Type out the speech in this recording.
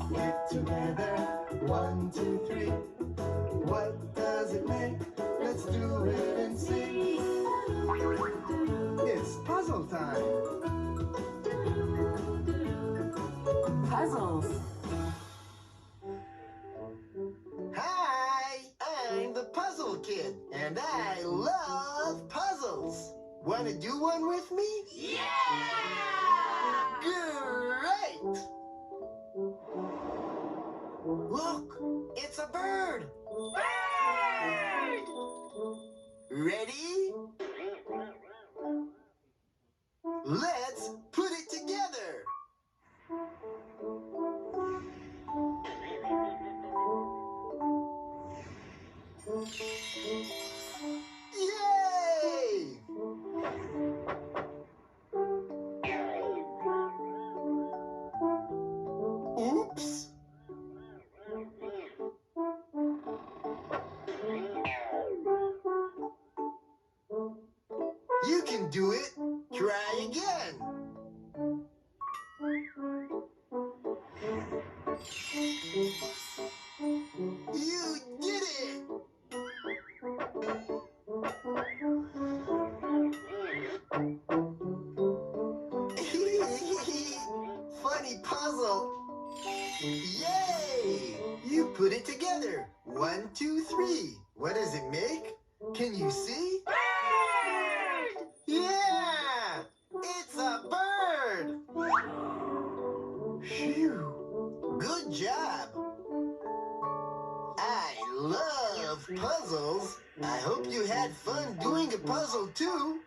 Put it together, 1, 2, 3. What does it make? Let's do it and see. It's puzzle time. Puzzles. Hi, I'm the Puzzle Kid, and I love puzzles. Want to do one with me? Yeah! Great! Look, it's a bird. Bird! Ready? Let's put it together. Yay! Oops! You can do it. Try again. You did it! Funny puzzle. Yay! You put it together. 1, 2, 3. What does it make? Can you see? Bird! Yeah! It's a bird! Phew! Good job! I love puzzles. I hope you had fun doing a puzzle too.